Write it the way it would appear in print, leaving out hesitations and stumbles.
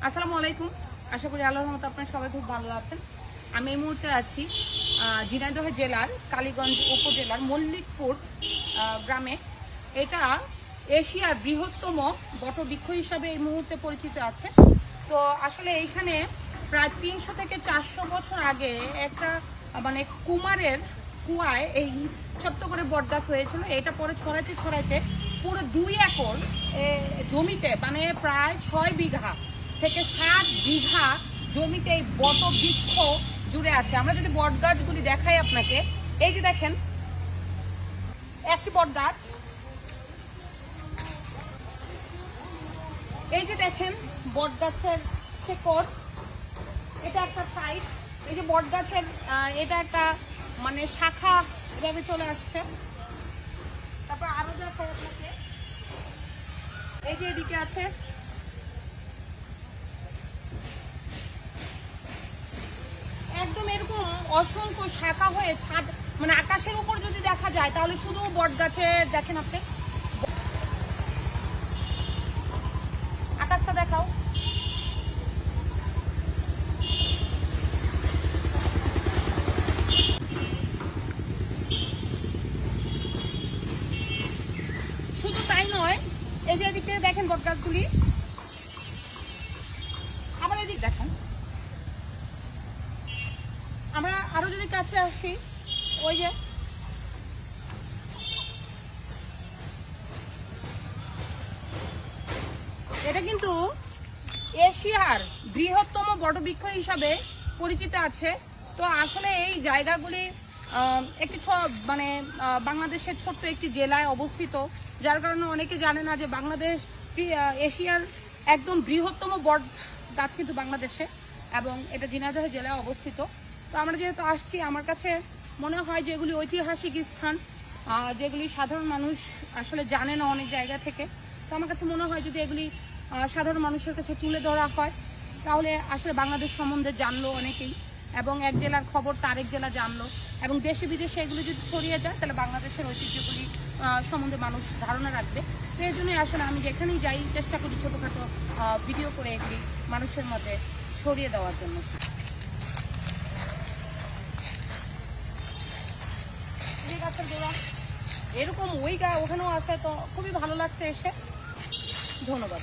আসসালামু আলাইকুম। আশা করি আল্লাহর রহমতে আপনারা সবাই খুব ভালো আছেন। আমি এই মুহূর্তে আছি ঝিনাইদহ জেলার কালীগঞ্জ উপজেলার মল্লিকপুর গ্রামে। এটা এশিয়ার বৃহত্তম বটবৃক্ষ হিসাবে এই মুহূর্তে পরিচিত আছে। তো আসলে এইখানে প্রায় 300 থেকে 400 বছর আগে একটা কুমারের কুয়ায় এই ছোট্ট করে বটগাছ হয়েছিল। এটা পরে ছড়াইতে ছড়াইতে পুরো 2 একর জমিতে প্রায় 6 বিঘা থেকে 7 বিঘা জমিতে এই বটবৃক্ষ জুড়ে আছে। আমরা যদি বট গাছগুলি দেখাই আপনাকে, এই যে দেখেন একটি বট গাছ, এই যে দেখেন বট গাছের শেকড়, এটা একটা সাইড, এই যে বট গাছের এটা একটা শাখা এভাবে চলে আসছে। তারপর আরো দেখাই আপনাকে, এই যে এদিকে আছে একদম এরকম অসংখ্য শাখা হয়ে ছাদ আকাশের উপর যদি দেখা যায় তাহলে শুধু বট গাছে দেখেন আপনি। আকাশটা দেখাও, শুধু তাই নয়, এই যে এদিকে দেখেন বট গাছগুলি, আবার এদিকে দেখেন। আমরা আরো যদি কাছে আসি, ওই যে এটা কিন্তু এশিয়ার বৃহত্তম বটবৃক্ষ হিসাবে পরিচিত আছে। তো আসলে এই জায়গাগুলি একটি বাংলাদেশের ছোট্ট একটি জেলায় অবস্থিত, যার কারণে অনেকে জানে না যে বাংলাদেশ এশিয়ার একদম বৃহত্তম বট গাছ কিন্তু বাংলাদেশে, এবং এটা ঝিনাইদহ জেলায় অবস্থিত। তো আমরা যেহেতু আসছি, আমার কাছে মনে হয় যে এগুলি ঐতিহাসিক স্থান, যেগুলি সাধারণ মানুষ আসলে জানে না অনেক জায়গা থেকে। তো আমার কাছে মনে হয় যদি এগুলি সাধারণ মানুষের কাছে তুলে ধরা হয় তাহলে আসলে বাংলাদেশ সম্বন্ধে জানলো অনেকেই, এবং এক জেলার খবর তারেক জেলা জানলো, এবং দেশে বিদেশে এগুলি যদি ছড়িয়ে যায় তাহলে বাংলাদেশের ঐতিহ্যগুলি সম্বন্ধে মানুষ ধারণা রাখবে। তো এই জন্যই আসলে আমি যেখানেই যাই চেষ্টা করি ছোটোখাটো ভিডিও করে এগুলি মানুষের মধ্যে ছড়িয়ে দেওয়ার জন্য। এরকম ওখানেও আছে, তো খুবই ভালো লাগছে এসে। ধন্যবাদ।